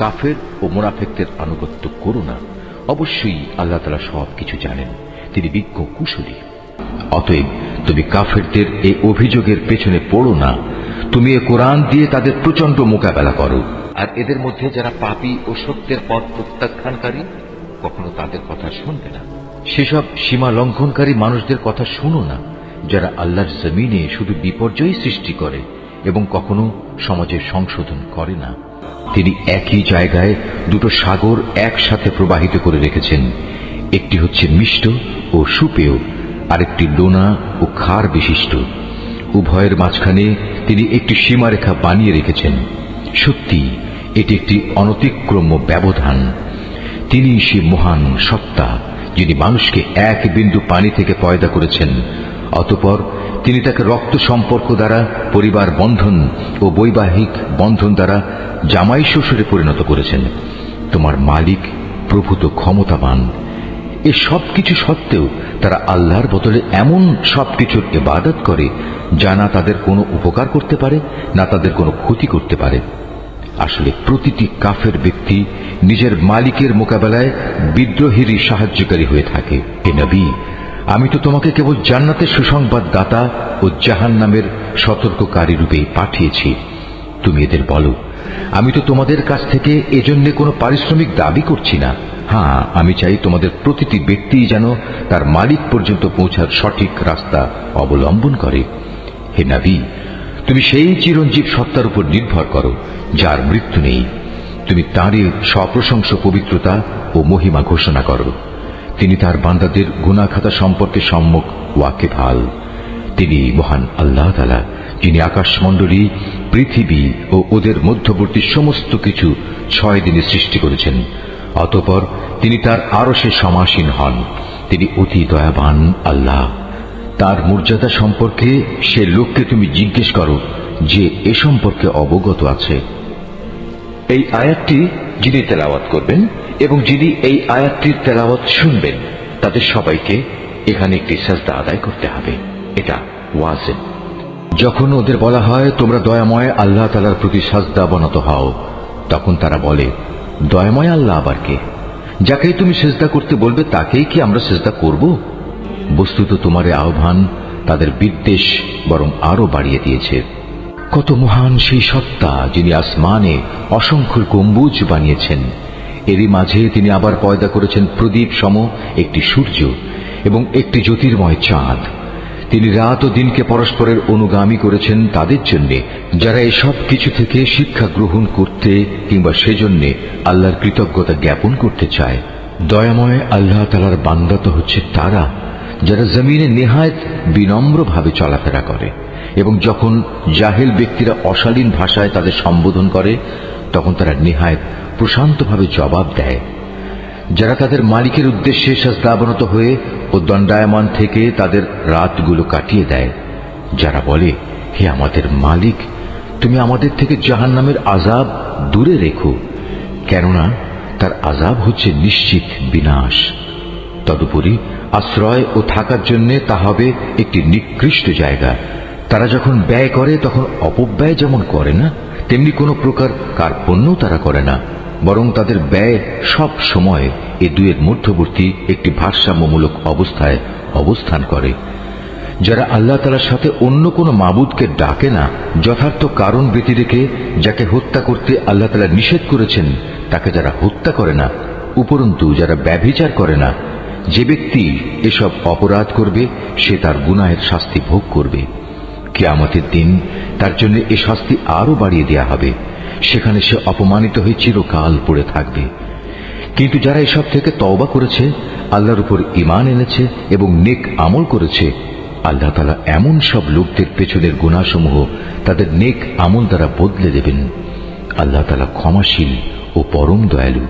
কাফের ও মুনাফিকদের আনুগত্য করো না, অবশ্যই আল্লাহ তাআলা সবকিছু জানেন, তিনি বিজ্ঞ কুশলী। অতএব তুমি কাফেরদের এই অভিযোগের পেছনে পড়ো না, তুমি এ কোরআন দিয়ে তাদের প্রচন্ড মোকাবেলা করো। আর এদের মধ্যে যারা পাপী ও সত্যের পথ প্রত্যাখ্যানকারী, কখনো তাদের কথা শুনবে না। সেসব সীমা লঙ্ঘনকারী মানুষদের কথা শুনো না, যারা আল্লাহর জমিনে শুধু বিপর্যয় সৃষ্টি করে এবং কখনো সমাজের সংশোধন করে না। তিনি একই জায়গায় দুটো সাগর একসাথে প্রবাহিত করে রেখেছেন, একটি হচ্ছে মিষ্ট ও সুপেয়, আরেকটি লোনা ও ক্ষার বিশিষ্ট। উভয়ের মাঝখানে তিনি একটি সীমারেখা বানিয়ে রেখেছেন। সত্যি এটি একটি অনতিক্রম্য ব্যবধান। তিনি সে মহান সত্তা, যিনি মানুষকে এক বিন্দু পানি থেকে পয়দা করেছেন, অতঃপর তিনি তাকে রক্ত সম্পর্ক দ্বারা পরিবার বন্ধন ও বৈবাহিক বন্ধন দ্বারা জামাই শ্বশুরে পরিণত করেছেন। তোমার মালিক প্রভূত ক্ষমতাবান। এ সবকিছু সত্ত্বেও তারা আল্লাহর বদলে এমন সবকিছুর ইবাদত করে যা না তাদের কোনো উপকার করতে পারে, না তাদের কোনো ক্ষতি করতে পারে। আসলে প্রতিটি কাফের ব্যক্তি নিজের মালিকের মোকাবেলায় বিদ্রোহেরই সাহায্যকারী হয়ে থাকে। হে নবী, আমি তো তোমাকে কেবল জান্নাতের সুসংবাদ দাতা ও জাহান্নামের সতর্ককারী রূপেই পাঠিয়েছি। তুমি এদের বলো, আমি তো তোমাদের কাছ থেকে এজন্য কোনো পারিশ্রমিক দাবি করছি না। হ্যাঁ, আমি চাই তোমাদের প্রতিটি ব্যক্তি যেন তার মালিক পর্যন্ত পৌঁছার সঠিক রাস্তা অবলম্বন করে। হে নবী, তুমি সেই চিরঞ্জীব সত্তার উপর নির্ভর করো যার মৃত্যু নেই। তুমি তাঁরই সপ্রশংস পবিত্রতা ও মহিমা ঘোষণা করো। তিনি তার বান্দাদের গুনাহ খাতা সম্পর্কে সম্যক ওয়াকিবহাল। তিনি মহান আল্লাহ তাআলা, যিনি আকাশমণ্ডলী, পৃথিবী ও ওদের মধ্যবর্তী সমস্ত কিছু 6 দিনে সৃষ্টি করেছেন। অতঃপর তিনি তার আরশে সমাসীন হন। তিনি অতি দয়াবান আল্লাহ। তার মর্যাদা সম্পর্কে সে লোককে তুমি জিজ্ঞেস করো যে এ সম্পর্কে অবগত আছে। এই আয়াতটি যিনি তেলাওয়াত করবেন এবং যিনি এই আয়াতটির তেলাওয়াত শুনবেন, তাদের সবাইকে এখানে একটি সাজদা আদায় করতে হবে। এটা ওয়াজিব। যখন ওদের বলা হয় তোমরা দয়াময় আল্লাহ তাআলার প্রতি সাজদা অবনত হও, তখন তারা বলে, দয়াময় আল্লাহ আবার কে? যাকেই তুমি সিজদা করতে বলবে তাকেই কি আমরা সিজদা করব? বস্তুত তোমার আহ্বান তাদের বিদ্বেষ বরং আরো বাড়িয়ে দিয়েছে। কত মহান সেই সত্তা, যিনি আসমানে অসংখ্য গম্বুজ বানিয়েছেন। এরই মাঝে তিনি আবার পয়দা করেছেন প্রদীপ সম একটি সূর্য এবং একটি জ্যোতির্ময় চাঁদ। তিনি রাত ও দিনকে পরস্পরের অনুগামী করেছেন তাদের জন্য যারা এসব কিছু থেকে শিক্ষা গ্রহণ করতে কিংবা সেজন্য আল্লাহর কৃতজ্ঞতা জ্ঞাপন করতে চায়। দয়াময় আল্লাহ তাআলার বান্দা তো হচ্ছে তারা যারা জমিনে নেহায়েত বিনম্রভাবে চলাফেরা করে এবং যখন জাহেল ব্যক্তিরা অশালীন ভাষায় তাদের সম্বোধন করে তখন তারা নেহায়েত প্রশান্তভাবে জবাব দেয়। যারা তাদের মালিকের উদ্দেশ্যে সাজদাবনত হয়ে ও দণ্ডায়মান থেকে তাদের রাতগুলো কাটিয়ে দেয়। যারা বলে, হে আমাদের মালিক, তুমি আমাদের থেকে জাহান্নামের আযাব দূরে রেখো, কেননা তার আযাব হচ্ছে নিশ্চিত বিনাশ। তদুপরি আশ্রয় ও থাকার জন্য তা হবে একটি নিকৃষ্ট জায়গা। তারা যখন ব্যয় করে তখন অপব্যয় যেমন করে না, তেমনি কোনো প্রকার কার্পণ্যও তারা করে না, বরং তাদের ব্যয় সব সময় এ দুয়ের মধ্যবর্তী একটি ভারসাম্যমূলক অবস্থায় অবস্থান করে। যারা আল্লাহ তাআলার সাথে অন্য কোনো মাবুদকে ডাকে না, যথার্থ কারণ ব্যতি রেখে যাকে হত্যা করতে আল্লাহ তাআলা নিষেধ করেছেন তাকে যারা হত্যা করে না, উপরন্তু যারা ব্যভিচার করে না, যে ব্যক্তি এসব অপরাধ করবে সে তার গুনাহের শাস্তি ভোগ করবে। কিয়ামতের দিন তার জন্য এ শাস্তি আরো বাড়িয়ে দেয়া হবে, সেখানে সে অপমানিত হয়ে চিরকাল পড়ে থাকবে। কিন্তু যারা এসব থেকে তওবা করেছে, আল্লাহর উপর ঈমান এনেছে এবং নেক আমল করেছে, আল্লাহ তাআলা এমন সব লোকদের পেছনের গুনাহসমূহ তাদের নেক আমল দ্বারা বদলে দেবেন। আল্লাহ তাআলা ক্ষমাশীল ও পরম দয়ালু।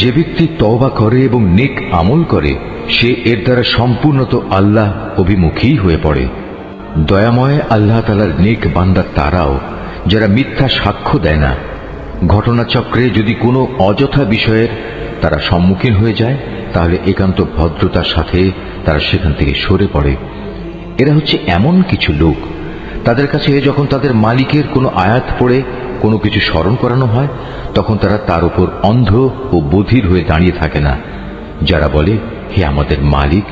যে ব্যক্তি তওবা করে এবং নেক আমল করে সে এর দ্বারা সম্পূর্ণত আল্লাহ অভিমুখী হয়ে পড়ে। দয়াময় আল্লাহ তাআলার নেক বান্দা তারাও যারা মিথ্যা সাক্ষ্য দেয় না। ঘটনাচক্রে যদি কোনো অযথা বিষয়ের তারা সম্মুখীন হয়ে যায় তাহলে একান্ত ভদ্রতার সাথে তারা সেখান থেকে সরে পড়ে। এরা হচ্ছে এমন কিছু লোক, তাদের কাছে যখন তাদের মালিকের কোনো আয়াত পড়ে কোনো কিছু স্মরণ করানো হয়, তখন তারা তার উপর অন্ধ ও বধির হয়ে দাঁড়িয়ে থাকে না, যারা বলে, হে আমাদের মালিক,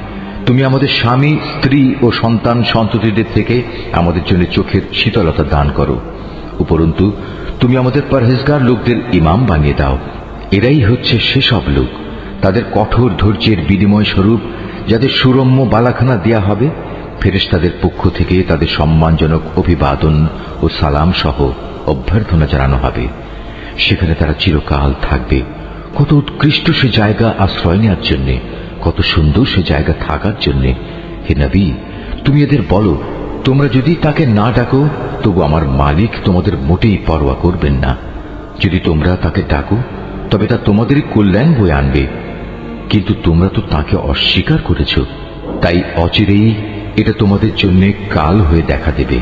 তুমি আমাদের স্বামী, স্ত্রী ও সন্তান সন্ততিদের থেকে আমাদের জন্য চোখের শীতলতা দান করো। উপরন্তু তুমি আমাদের পরহেজগার লোকদের ইমাম বানিয়ে দাও। এরাই হচ্ছে সেসব লোক, তাদের কঠোর ধৈর্যের বিনিময় স্বরূপ যাদের সুরম্য বালাখানা দেয়া হবে, ফেরেশতাদের পক্ষ থেকে তাদের সম্মানজনক অভিবাদন ও সালাম সহ অভ্যর্থনা জানানো হবে। সেখানে তারা চিরকাল থাকবে। কত উৎকৃষ্ট সে জায়গা আশ্রয় নেওয়ার জন্য, কত সুন্দর সে জায়গা থাকার জন্য। হে নবী, তুমি এদের বলো, তোমরা যদি তাকে না ডাকো তবু আমার মালিক তোমাদের মোটেই পরোয়া করবেন না। যদি তোমরা তাকে ডাকো তবে তা তোমাদেরই কল্যাণ বয়ে আনবে, কিন্তু তোমরা তো তাকে অস্বীকার করেছ, তাই অচিরেই এটা তোমাদের জন্য কাল হয়ে দেখা দেবে।